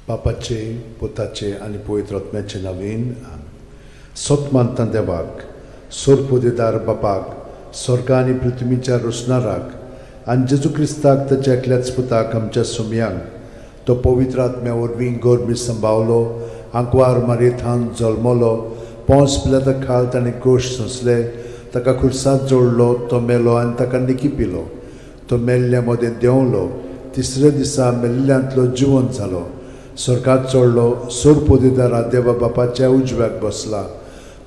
बापाचे, पुताचे आनी पवित्र आत्म्याचे नांवेन सत मानता देवाक, सोरपोदेदार बापाक, स्वर्गा आनी पृथ्वीच्या रोसणाराक आनी जेजू क्रिस्ताक ताच्या एकल्याच पुताक आमच्या सुमयांक तो पवित्र आत्म्या वरवीं गोरबी संभावलो, आंकवार मारयेंत जल्मलो, पोंस पिलाता खाल ताणें गोश सोंसले, ताका खुर्सांत जोडलो, तो मेलो आनी ताका निकी पिलो, तो मेल्ल्या मदें देंवलो, तिसऱ्या दिसा मेल्ल्यांतलो जिवंत जालो, स्वर्गात चडलो, सोरपोदेदारा देवा बापाच्या उजव्याक बसला,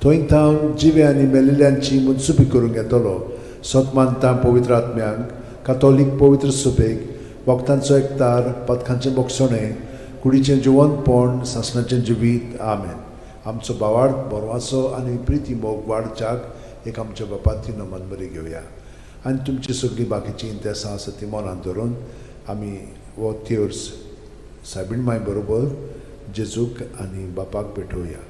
थंय थावन जिवे आनी मेलिल्ल्यांची मुनसुबी करूंक येतलो. सत मानता पवित्र आत्म्यांक, कातोलीक पवित्र सुबेक, वखदांचो एकतार, पथकांचें मोगसणें, कुडीचें जिवंतपण, सासणाचें जिवीत. आमेन. आमचो भावार्थ बरवासो आनी प्रिती मोग वाडच्याक एक आमच्या बापाची नमन बरी घेवया आनी तुमची सगळीं बाकीची इंतेसां आसा ती मनांत धरून आमी हो तिर्स सायबीण माय बरोबर जेजूक आनी बापाक भेटोवया.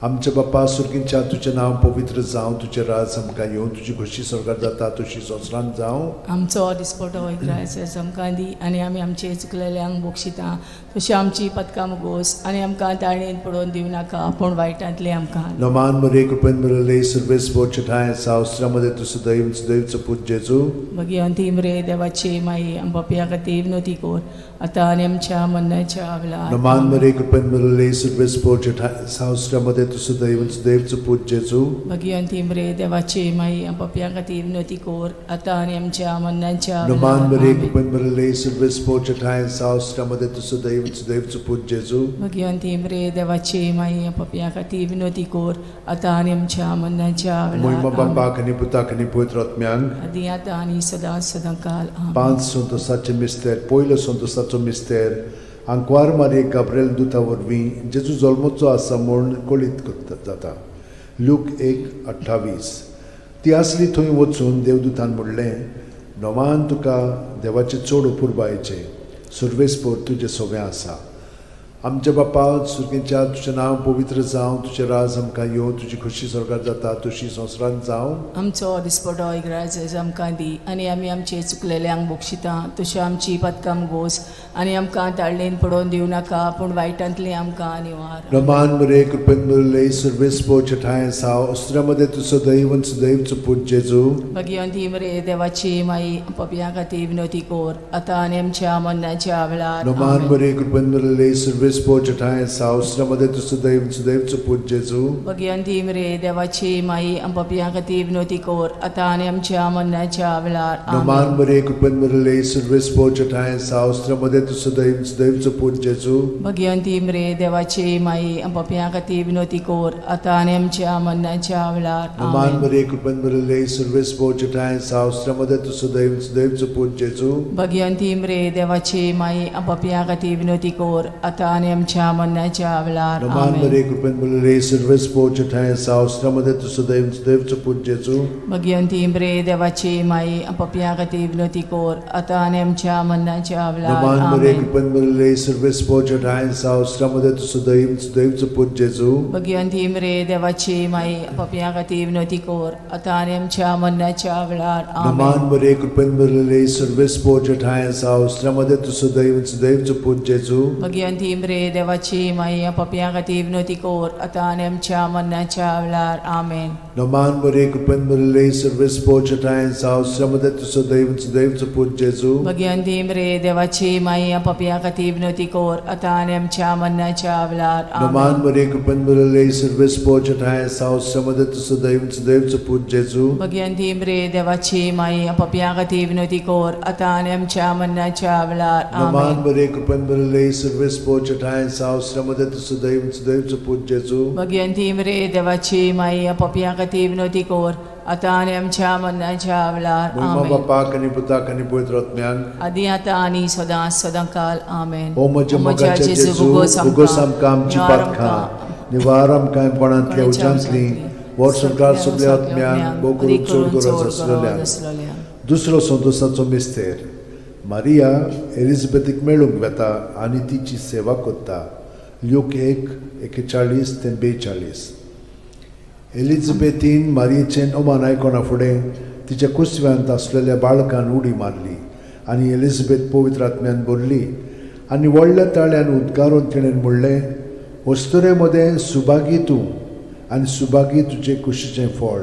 आमचे बापा सुर्गींच्या तुजें नांव पवित्र जावं, तुजें राज आमकां येवं, तुजी खुशी स्वर्गांत जाता तशी संवसारांत जावं. आमचो दिसपटो वैद्रायचो आमकां दी आनी आमी आमचे चुकलेल्यांक बक्षिता तशी आमची पदकां मुगोस आनी आमकां ताळणेन पडोवन दिवं नाका पूण वायटांतले आमकां. नमान मरे कृपेन मिळाले सर्वेस पोचठाय सावस्त्रामध्ये तुझं दैवचं पूज जेजू भगवंती मरे देवाचे माई आंबापिया खातीर नोती कोर आतां आनी आमच्या मरणाच्या वेळार. नमान मरे कृपेन मिळाले सर्वेस पोचठाय सावस्त्रामध्ये तुझं दैवचं पूज जेजू भगवंती मरे देवाचे माई आंबापिया खातीर नोती कोर आतां आनी आमच्या मरणाच्या वेळार. नमान मरे कृपेन मिळाले सर्वेस पोचठाय सावस्त्रामध्ये तुझं दैवचं पूज जेजू भगवंती मरे देवाचे माई आंबापिया खातीर नोती कोर आतां आनी आमच्या मरणाच्या मोहिमा वेळार. बापाक आनी पुताक आनी पवित्र आत्म्यांक. आदी आतां आनी सदां सदांकाल. आमेन. 5 संतोसाचे मिस्तेर, पयलो संतोसाचो मिस्तेर, आंकवार मारये गाब्रिएल दुता वरवीं जेजू जल्मोचो आसा म्हूण कळीत जाता. लूक 1:28. ती आसली थंय वचून देवदूतान म्हणलें, नोमान तुका देवाचे चड अपुर्बायेचें सर्वेस्पोर तुजें सगळें आसा. आमच्या बापा सुर्गींच्या तुजें नांव पवित्र जावं, तुजें राज आमकां येवं, तुजी खुशी स्वर्गांत जाता तशी संवसारांत जावं. आमचो दिसपटो इग्रायज आमकां दी आनी आमी आमचे चुकलेल्यांक बक्षिता तशें आमची पदकां मुगोस आनी आमकां ताळणेन पडोवन दिवं नाका पूण वायटांतली आमकां निवार. नमान मरे कृपेन मिळाले सर्वेस्पोर चठाय साव अस्त्रामध्ये तुझं दैवचं पूज जेजू भगवंती मरे देवाची माई पपिया खातीर विनोती कोर आतां आनी आमच्या मरणाच्या वेळार. नमान मरे कृपेन मिळाले सर्वेस्पोर चठाय साव अस्त्रामध्ये तुझं दैवचं पूज जेजू भगवंती मरे देवाची माई पपिया खातीर विनोती कोर आतां आनी आमच्या मरणाच्या वेळार. नमान मरे कृपेन मिळाले सर्वेस्पोर चठाय साव अस्त्रामध्ये तुझं दैवचं पूज जेजू भगवंती मरे देवाची माई पपिया खातीर विनोती कोर आतां आनी आमच्या मरणाच्या वेळार. नमान मरे कृपेन मिळाले सर्वेस्पोर चठाय साव अस्त्रामध्ये तुझं दैवचं पूज जेजू भगवंती मरे देवाची माई पपिया खातीर विनोती कोर आतां आनी आमच्या मरणाच्या वेळार. नमान मरे कृपेन मिळाले सर्वेस्पोर चठाय साव अस्त्रामध्ये तुझं दैवचं पूज जेजू भगवंती मरे देवाची माई पपिया खातीर विनोती कोर आतां आनी आमच्या मरणाच्या वेळार. नमान मरे कृपेन मिळाले सर्वेस्पोर चठाय साव अस्त्रामध्ये तुझं दैवचं पूज जेजू भगवंती मरे देवाची माई पपिया खातीर विनोती कोर आतां आनी आमच्या मरणाच्या वेळार. नमान मरे कृपेन मिळाले सर्वेस्पोर चठाय साव अस्त्रामध्ये तुझं दैवचं पूज जेजू भगवंती मरे देवाची माई पपिया खातीर विनोती कोर आतां आनी आमच्या मरणाच्या वेळार. आमेन. नमान मरे कृपेन मिळाले सर्वेस्पोर चठाय साव अस्त्रामध्ये तुझं दैवचं पूज जेजू भगवंती मरे देवाची माई पपिया खातीर विनोती कोर आतां आनी आमच्या मरणाच्या वेळार. नमान मरे कृपेन मिळाले सर्वेस्पोर चठाय साव अस्त्रामध्ये तुझं दैवचं पूज जेजू भगवंती मरे देवाची माई पपिया खातीर विनोती कोर आतां आनी आमच्या मरणाच्या वेळार. नमान मरे कृपेन मिळाले सर्वेस्पोर चठाय साव अस्त्रामध्ये तुझं दैवचं पूज जेजू भगवंती मरे देवाची माई पपिया खातीर विनोती कोर आतां आनी आमच्या मरणाच्या वेळार. मोहिमा बापाक आनी पुताक आनी पवित्र आत्म्यांक. आदी आतां आनी सदां सदांकाल. आमेन. ओ म्हज्या मोगाचे जेजू उगोस आमकां आमची पातकां निवार आमकां पणांतल्या उज्यांतली वर सरकार सगळ्या आत्म्यांक भोव करून चड गरज आसलेल्या. दुसरो संतोसाचो मिस्तेर, मारिया एलिझाबेथीक मेळूंक वेता आनी तिची सेवा करता. लूक 1:41-42. एलिझाबेथीन मारियेचें ओमान आयकोना फुडें तिच्या कुसव्यांत आसलेल्या बाळकान उडी मारली आनी एलिझाबेथ पवित्र आत्म्यान भरली आनी व्हडल्या ताळ्यान उद्गारून तिणें म्हणलें, वस्तुरे मदें सुभागी तूं आनी सुभागी तुजे कुशीचें फळ.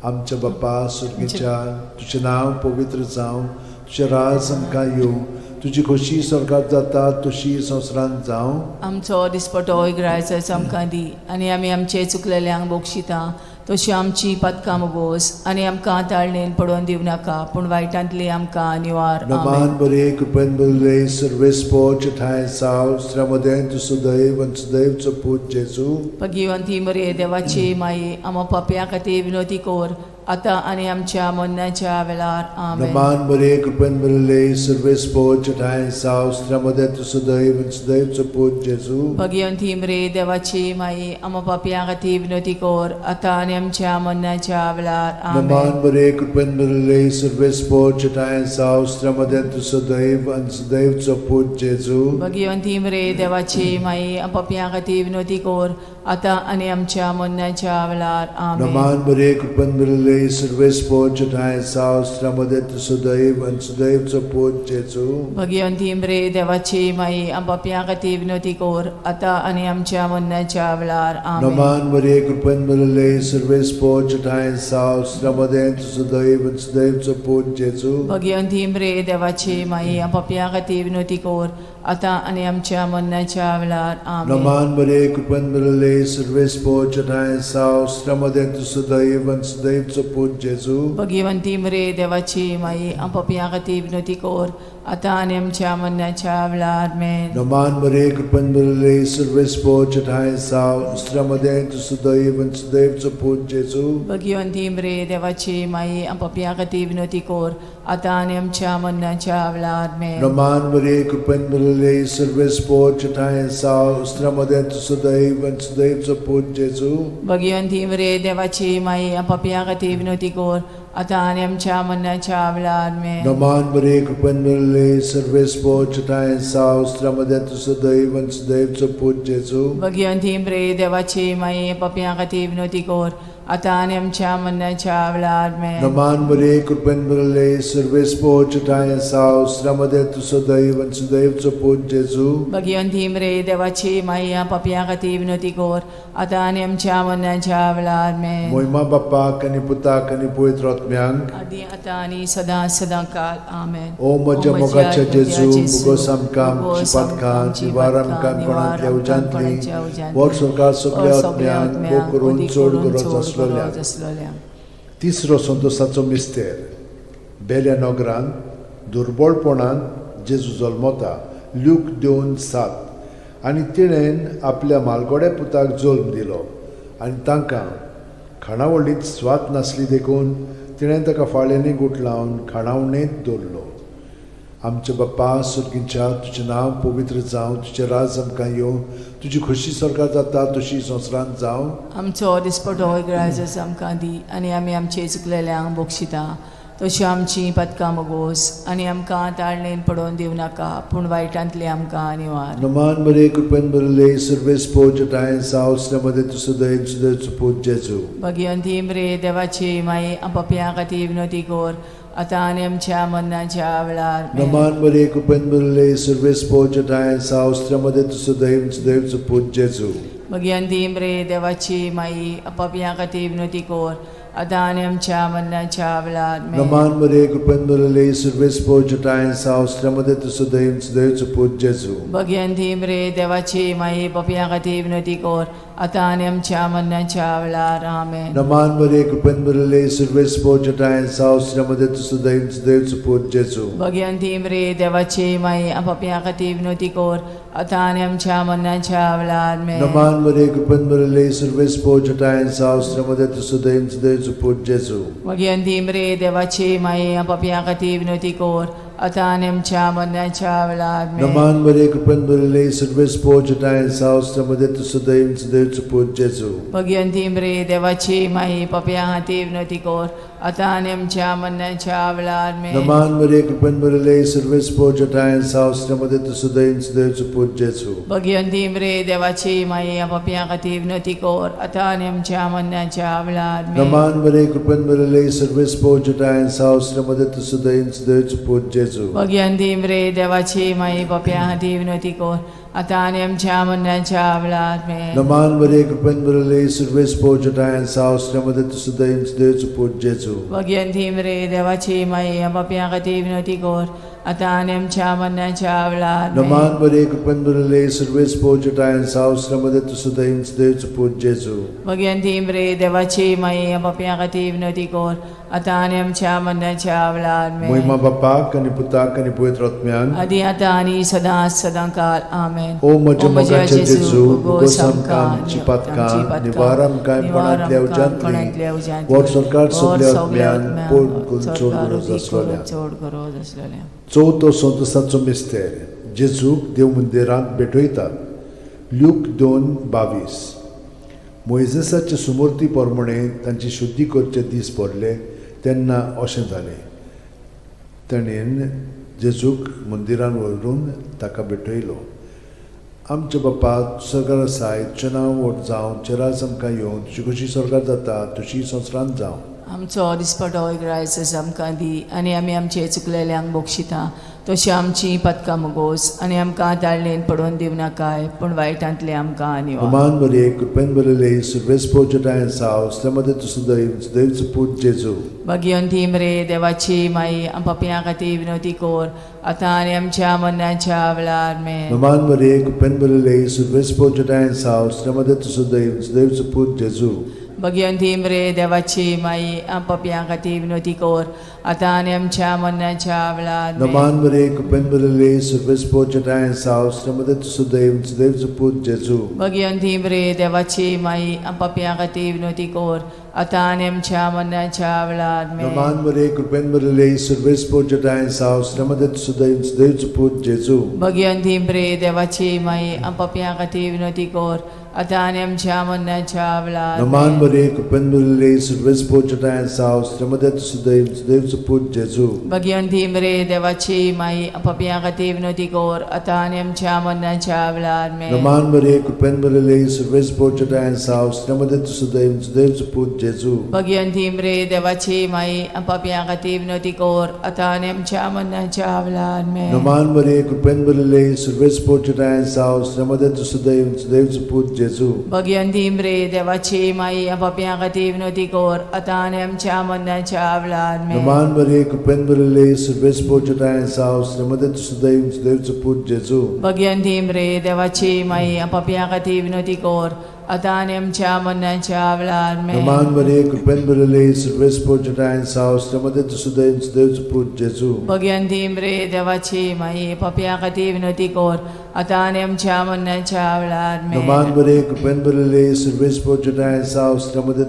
आमच्या बापा सुर्गीच्या, तुजें नांव पवित्र जावं, तुजें राज आमकां येवं, तुजी खोशी स्वर्गांत जाता तशी संवसारांत जावं. आमचो दिसपटो इग्रायचो आमकां दी, आनी आमी आमचे चुकलेल्यांक बोगशिता तशी आमची पदकां मोगोस, आनी आमकां ताळणेन पडोवन दिवं नाका, पूण वायटांतली आमकां निवार. नमान बरे कृपेन भरले सर्वेस्पो ठाय साव श्रमदेन तू सुदैव आनी सुदैवचो पूत जेजू. भगिवंती मरे देवाची माये, आमो पापयां खातीर विनोदी कोर, आतां आनी आमच्या मरणाच्या वेळार. आमेन. नमान बरे कृपेन भरले सर्वेस्पो ठाय साव श्रमदेन तू सुदैव आनी सुदैवचो पूत जेजू. भगिवंती मरे देवाची माये, आमो पापयां खातीर विनोदी कोर, आतां आनी आमच्या मरणाच्या वेळार. आमेन. नमान बरे कृपेन भरले सर्वेस्पो ठाय साव श्रमदेन तू सुदैव आनी सुदैवचो पूत जेजू. भगिवंती मरे देवाची माये, आमो पापयां खातीर विनोदी कोर, आतां आनी आमच्या मरणाच्या वेळार. आमेन. नमान बरे कृपेन भरले सर्वेस्पो ठाय साव श्रमदेन तू सुदैव आनी सुदैवचो पूत जेजू. भगिवंती मरे देवाची माये, आमो पापयां खातीर विनोदी कोर, आतां आनी आमच्या मरणाच्या वेळार. आमेन. नमान बरे कृपेन भरले सर्वेस्पो ठाय साव श्रमदेन तू सुदैव आनी सुदैवचो पूत जेजू. भगिवंती मरे देवाची माये, आमो पापयां खातीर विनोदी कोर, आतां आनी आमच्या मरणाच्या वेळार. आमेन. नमान बरे कृपेन भरले सर्वेस्पो ठाय साव श्रमदेन तू सुदैव आनी सुदैवचो पूत जेजू. भगिवंती मरे देवाची माये, आमो पापयां खातीर विनोदी कोर, आतां आनी आमच्या मरणाच्या वेळार. आमेन. नमान बरे कृपेन भरले सर्वेस्पो ठाय साव श्रमदेन तू सुदैव आनी सुदैवचो पूत जेजू. भगिवंती मरे देवाची माये, आमो पापयां खातीर विनोदी कोर, आतां आनी आमच्या मरणाच्या वेळार. आमेन. नमान बरे कृपेन भरले सर्वेस्पो ठाय साव श्रमदेन तू सुदैव आनी सुदैवचो पूत जेजू. भगिवंती मरे देवाची माये, आमो पापयां खातीर विनोदी कोर, आतां आनी आमच्या मरणाच्या वेळार. आमेन. नमान बरे कृपेन भरले सर्वेस्पो ठाय साव श्रमदेन तू सुदैव आनी सुदैवचो पूत जेजू. भगिवंती मरे देवाची माये, पापयां खातीर विनोदी कोर, आतां आनी आमच्या मरणाच्या वेळार. आमेन. नमान बरे कृपेन भरले सर्वेस्पो ठाय साव श्रमदेन तू सुदैव आनी सुदैवचो पूत जेजू. भगिवंती मरे देवाची माये, पापयां खातीर विनोदी कोर, आतां आनी आमच्या मरणाच्या वेळार. आमेन. मोहिमा बापाक आनी पुताक आनी पवित्र आत्म्यांक. आदी आतां आनी सदां सदां काल. आमेन. ओ म्हज्या मोगाच्या जेजू, मुगोस आमकां आमची पातकां, निवार आमकां कोणांतल्या उजांतली, वर स्वर्गांत सगळ्या आत्म्यांक भोव करून चड गरज आसलेल्या. तिसरो संतोशाचो मिस्तेर. बेल्या नगरांत दुर्बळपणान जेजू जल्मता. लूक 2:7. आनी तिणेन आपल्या मालगोड्या पुताक जल्म दिलो, आनी तांकां खाणावळींत स्वात नासली देखून तिणें ताका फाळ्यांनी गुठलावन खाणावणेंत दवरलो. आमच्या बापा सुर्गीच्या, तुजें नांव पवित्र जावं, तुजें राज आमकां येवं, तुजी खोशी स्वर्गांत जाता तशी संवसारांत जावं. आमचो दिसपटो इग्रायज आमकां दी, आनी आमी आमचे चुकलेल्यांक बोगशिता तशी आमची पदकां मोगोस, आनी आमकां ताळणेन पडोवन दिवं नाका, पूण वायटांतली आमकां निवार. नमान बरे कृपेन भरले सर्वेस्पो ठाय साव श्रमदेन तू सुदैव सुदैवचो पूत जेजू. भगिवंती मरे देवाची माये, आमो पापयां खातीर विनोदी कोर, आतां आनी आमच्या मरणाच्या वेळार. नमान बरे कृपेन भरले सर्वेस्पो ठाय साव श्रमदेन तू सुदैव सुदैवचो पूत जेजू. भगिवंती मरे देवाची माये, आमो पापयां खातीर विनोदी कोर, आतां आनी आमच्या मरणाच्या वेळार. नमान बरे कृपेन भरले सर्वेस्पो ठाय साव श्रमदेन तू सुदैव सुदैवचो पूत जेजू. भगिवंती मरे देवाची माये, पापयां खातीर विनोदी कोर, आतां आनी आमच्या मरणाच्या वेळार. आमेन. नमान बरे कृपेन भरले सर्वेस्पो ठाय साव श्रमदेन तू सुदैव सुदैवचो पूत जेजू. भगिवंती मरे देवाची माये, आमो पापयां खातीर विनोदी कोर, आतां आनी आमच्या मरणाच्या वेळार. नमान बरे कृपेन भरले सर्वेस्पो ठाय साव श्रमदेन तू सुदैव सुदैवचो पूत जेजू. भगिवंती मरे देवाची माये, आमो पापयां खातीर विनोदी कोर, आतां आनी आमच्या मरणाच्या वेळार. नमान बरे कृपेन भरले सर्वेस्पो ठाय साव श्रमदेन तू सुदैव सुदैवचो पूत जेजू. भगिवंती मरे देवाची माये, पापयां खातीर विनोदी कोर, आतां आनी आमच्या मरणाच्या वेळार. नमान बरे कृपेन भरले सर्वेस्पो ठाय साव श्रमदेन तू सुदैव सुदैवचो पूत जेजू. भगिवंती मरे देवाची माये, आमो पापयां खातीर विनोदी कोर, आतां आनी आमच्या मरणाच्या वेळार. नमान बरे कृपेन भरले सर्वेस्पो ठाय साव श्रमदेन तू सुदैव सुदैवचो पूत जेजू. जेजू भगवंती रे देवाची माई पप्या हाती विनोदी कोर आता आणि आमच्या मरणाच्या वेळात मेन नमान बरे कृपेन बरले सर्वेस पोजटायन सावस्त्रमध्ये तुसुदैन देवच पूज जेजू भगवंती रे देवाची माई पप्या हाती विनोदी कोर आता आणि आमच्या मरणाच्या वेळात नमान बरे कृपेन बरले सर्वेस पोजटायन सावस्त्रमध्ये तुसुदैन देवच पूज जेजू भगवंती रे देवाची माई पप्या हाती विनोदी कोर आता आणि आमच्या मरणाच्या वेळात मेन महिमा बापाक आणि पुताक आणि पवित्र आत्म्यान आदी आता आणि सदा सदांकाल आमेन ओ म्हज्या मोगाचे जेजू उगोस आमकां आमची पातकां निवार आमकां कोणांतल्या उज्यांतली वोट सरकार सगल्या आत्म्यान पोट चोड गरज आसलोल्या चवथो संतसाचो मिस्तेर जेजूक देव मंदिरांत भेटयतात लूक 2:22 मोइजेसाचे सुमूर्ती प्रमाणे तांची शुद्धी करचे दीस पडले तेन्ना अशें जालें ताणेन जेजूक मंदिरान व्हरून ताका भेटयलो आमचे बापा स्वर्गार आसाय तुजें नांव व्हड जावं चिरास आमकां येवं तुजी कशी स्वर्गार जाता तशी संवसारांत जावं आमचो दिसपटो रायस आमकां दी आनी आमी आमचे चुकलेल्यांक बोगशिता तशी आमची पदकां मोगोस आनी आमकां ताळणेन पडोवन दिवं नाकाय पूण वायटांतले आमकां निवार मान बरे कृपेन बरले सर्वेस पोजटायन साव स्त्रमध्ये देवच पूज जेजू भगवंती रे देवाची माई पप्या खातीर विनोदी कोर आता आनी आमच्या मरणाच्या वेळार मेन मान बरे कृपेन बरले सर्वेस पोजटायन साव स्त्रमध्ये देवच पूज जेजू भगवंती रे देवाची माई पप्या खातीर विनोदी कोर आता आनी आमच्या मरणाच्या वेळार मेन मान बरे कृपेन बरले सर्वेस पोजटायन साव स्त्रमध्ये देवच पूज जेजू भगवंती रे देवाची माई पप्या खातीर विनोदी कोर आता आनी आमच्या मरणाच्या वेळार मेन मान बरे कृपेन बरले सर्वेस पोजटायन साव स्त्रमध्ये देवच पूज जेजू भगवंती रे देवाची माई पप्या खातीर विनोदी कोर आता आनी आमच्या मरणाच्या वेळार मान बरे कृपेन बरले सर्वेस पोजटायन साव स्त्रमध्ये देवच पूज जेजू भगवंती रे देवाची माई पप्या खातीर विनोदी कोर आता आनी आमच्या मरणाच्या वेळार मेन मान बरे कृपेन बरले सर्वेस पोजटायन साव स्त्रमध्ये देवच पूज जेजू भगवंती रे देवाची माई पप्या खातीर विनोदी कोर आता आनी आमच्या मरणाच्या वेळार मेन मान बरे कृपेन बरले सर्वेस पोजटायन साव स्त्रमध्ये देवच पूज जेजू भगवंती रे देवाची माई पप्या खातीर विनोदी कोर आता आनी आमच्या मरणाच्या वेळार मेन मान बरे कृपेन बरले सर्वेस पोजटायन साव स्त्रमध्ये देवच पूज जेजू भगवंती रे देवाची माई पप्या खातीर विनोदी कोर आता आनी आमच्या मरणाच्या वेळार मेन मान बरे कृपेन बरले सर्वेस पोजटायन साव स्त्रमध्ये देवच पूज जेजू भगवंती रे देवाची माई पप्या खातीर विनोदी कोर आता आनी आमच्या मरणाच्या वेळार मेन मान बरे कृपेन बरले सर्वेस पोजटायन साव स्त्रमध्ये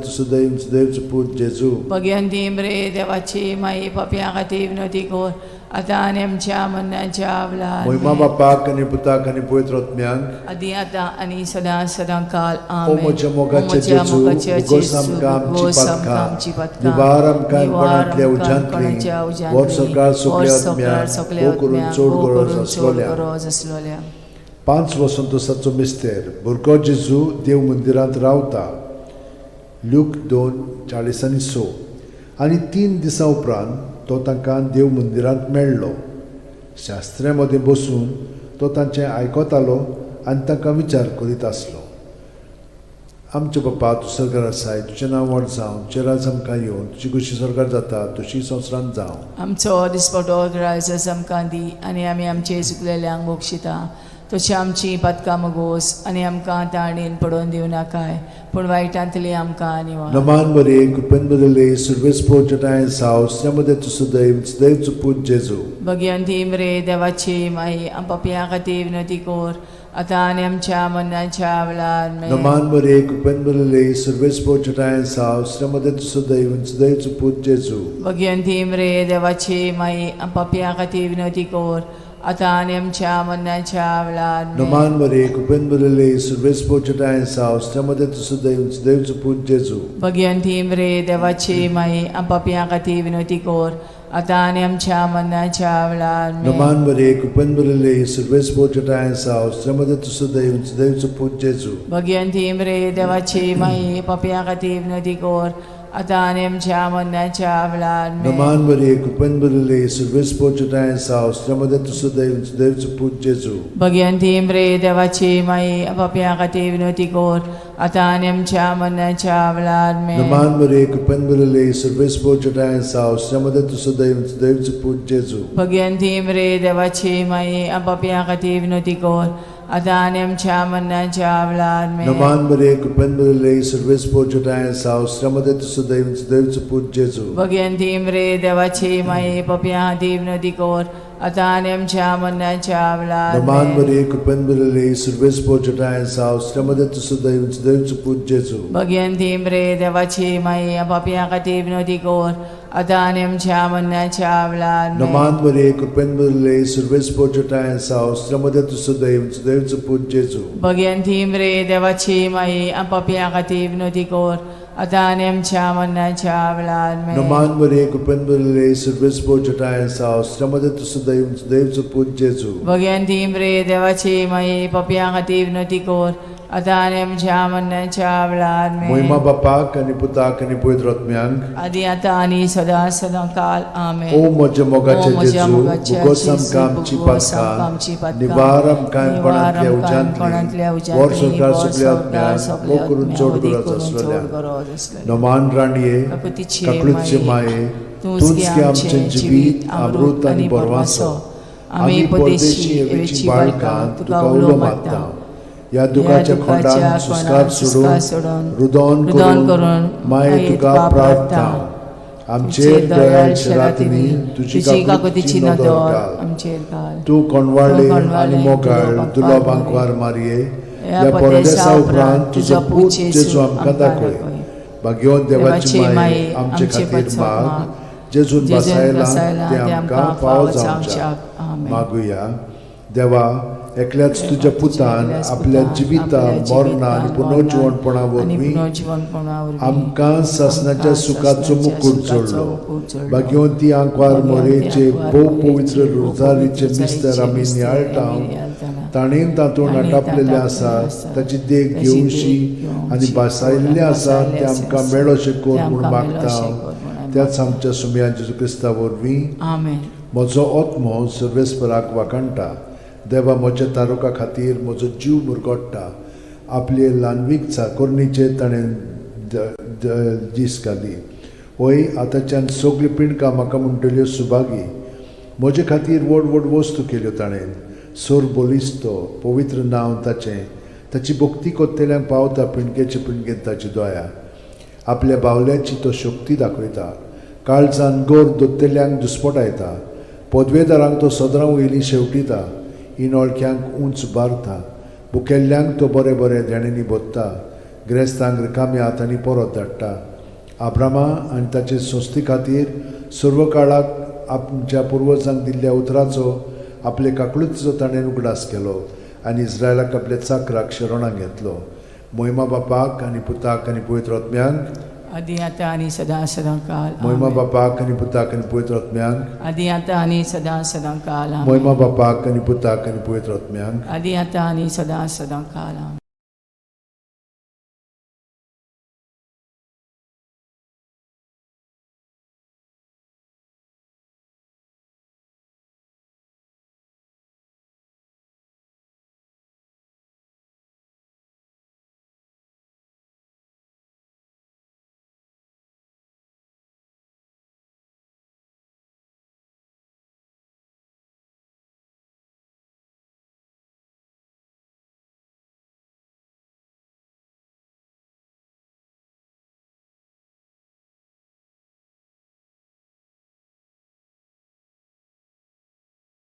देवच पूज जेजू भगवंती रे देवाची माई पप्या खातीर विनोदी कोर आता आनी आमच्या मरणाच्या वेळार महिमा बापाक आणि पुताक आणि पवित्र आत्म्यांक आदी आता आनी सदा सदांकाल ओ आमेन म्हज्या मोगाचे जेजू उगोस आमकां आमची पातकां निवार आमकां कोणांतल्या उज्यांतली वोट सरकार सगल्या आत्म्यांक करून चोड गरज आसलोल्या 5 वसंतोसाचो मिस्तेर भुरगो जेजू देव मंदिरांत रावता लूक 2:40-6 आनी 3 दिसां उपरांत तो तांकां देव मंदिरांत मेळ्ळो शास्त्र्यां मदें बसून तो तांचें आयकतालो आनी तांकां विचार करीत आसलो आमचे बापा तूं स्वर्गार आसाय तुजें नांव व्हड जावं तुजें राज आमकां येवं तुजी कशी स्वर्गार जाता तशी संवसारांत जावं आमचो दिसपटो रायस आमकां दी आनी आमी आमचे चुकलेल्यांक बोगशिता तशी आमची पदकां मोगोस आनी आमकां ताळणेन पडोवन दिवं नाकाय पूण वायटांतली आमकां निवार मान बरे कृपेन बरले सर्वेस पोजटायन साव स्त्रमध्ये देवच पूज जेजू भगवंती रे देवाची माई पप्या खातीर विनोदी कोर आता आनी आमच्या मरणाच्या वेळार मेन मान बरे कृपेन बरले सर्वेस पोजटायन साव स्त्रमध्ये देवच पूज जेजू भगवंती रे देवाची माई पप्या खातीर विनोदी कोर आता आनी आमच्या मरणाच्या वेळार मेन मान बरे कृपेन बरले सर्वेस पोजटायन साव स्त्रमध्ये देवच पूज जेजू भगवंती रे देवाची माई पप्या खातीर विनोदी कोर आता आनी आमच्या मरणाच्या वेळार मेन मान बरे कृपेन बरले सर्वेस पोजटायन साव स्त्रमध्ये देवच पूज जेजू भगवंती रे देवाची माई पप्या खातीर विनोदी कोर आता आणि आमच्या मरणाच्या वेळार Naman Maria, Kupen Burile, Silves Pochutayan Sao, Stramade to Sudev, Dev Put Jesu. Bhagwanti म्रे देवाची माई आपापल्या खाती विनवती कोर आता आणि आमच्या मरणाच्या वेळार Naman Maria, Kupen Burile, Silves Pochutayan Sao, Stramade to Sudev, Dev Put Jesu. Bhagwanti म्रे देवाची माई आपापल्या खाती विनवती कोर आता आणि आमच्या मरणाच्या वेळार Naman Maria, Kupen Burile, Silves Pochutayan Sao, Stramade to Sudev, Dev Put Jesu. Bhagwanti म्रे देवाची माई आपापल्या खाती विनवती कोर आता आणि आमच्या मरणाच्या वेळार Naman Maria, Kupen Burile, Silves Pochutayan Sao, Stramade to Sudev, Dev Put Jesu. Bhagwanti म्रे देवाची माई आपापल्या खाती विनवती कोर आता आणि आमच्या मरणाच्या वेळार Naman Maria, Kupen Burile, Silves Pochutayan Sao, Stramade to Sudev, Dev Put Jesu. Bhagwanti म्रे देवाची माई आपापल्या खाती विनवती कोर आता आणि आमच्या मरणाच्या वेळार Naman Maria, Kupen Burile, Silves Pochutayan Sao, Stramade to Sudev, Dev Put Jesu. Bhagwanti म्रे देवाची माई आपापल्या खाती विनवती कोर आता आणि आमच्या मरणाच्या वेळार Moima Bapak आणि Putak आणि Pavitr Atmyank. आदी आता आणि सदा सदा काल आमेन. O moja mogache O moja Jesu, mogache bugosam Jesu, kamci bugosam patkan, kamci patkan, nivaram kaim nivaram panatlia panatlia ujantli, ujantli, vor sorgar vor subliat sorgar myan, subliat o kurun myan, chod odi gurat kurun aslalya. chod gurat aslalya. Noman raniye, Kakutici kaklutci maye, tunski amche jivit, amrut आणि परवासो. आम्ही परदेशी एवेची बाळकां तुका उलो मागता. या दुखाच्या खोंडान सुस्कार सोडून रुदोन करून माये तुका प्रार्थना. आमचेर दयाळ शरातीनी तुझी काकुतीची नदर घाल. आमचेर घाल. तू कोणवाळे आणि मोगाळ तुला बांकवार मारिये या परदेसा उपरांत तुझो पूत जेजू आमकां दाखय. भाग्यवान देवाची माये आमचे खातीर माग, जेजून बसायला ते आमकां फावो जावच्या. मागुया. देवा, एकल्याच तुझ्या पुतान आपल्या जिविता मरणा आणि पुनर्जीवनपणा वरवीं आमकां सासणाच्या सुखाचो मुकुट जोडलो. भाग्यवंती आंकवार मोरेचे भोव पवित्र रोजारीचे मिस्तर आमी नियाळटाव. ताणेन तातूंत आटापलेले आसा ताची देख घेवशी आनी बसायल्ले आसा ते आमकां मेळोशे कोर म्हूण मागता. त्याच आमच्या सुम्या जेजू क्रिस्ता वरवीं म्हजो आत्मो सर्वेस्पराक वाकणटा. देवा, म्हज्या तारुका खातीर म्हजो जीव मुरगोडटा. आपले ल्हानवीक चाकोरणीचे ताणें दीस घाली. होय, आतांच्यान सगळी पिणकां म्हाका म्हणटल्यो सुभागी. म्हजे खातीर व्हड व्हड वस्तू केल्यो ताणें. सोर बोलिस्तो, पवित्र नांव ताचें. ताची भक्ती कोत्तेल्यांक पावता पिणकेचे पिणकेन ताची दया. आपल्या बावल्याची तो शक्ती दाखयता. काळजान गोर दोत्तेल्यांक दुस्पटायता. पदवेदारांक तो सदरां वयली शेवटिता. इनोळख्यांक उंच बारता. भुकेल्ल्यांक तो बरे बरे देणेनी बोदता. गिरेस्तांक रिकाम्या हातांनी परत धाडटा. आब्रामा आनी ताचे संस्थे खातीर सर्व काळाक आमच्या पुर्वजांक दिल्ल्या उतराचो आपले काकळुतीचो ताणें उगडास केलो आनी इस्रायलाक आपल्या चाकराक शरणांत घेतलो. मोहिमा बापाक आनी पुताक आनी पवित्र आत्म्यांक आदी आता आणि सदा सदा काल. मोहिमा बापाक आनी पुताक आनी पवित्र आत्म्यांक आदी आता आणि सदा सदा काल. मोहिमा बापाक आनी पुताक आनी पवित्र आत्म्यांक आदी आता आणि सदा सदा काल.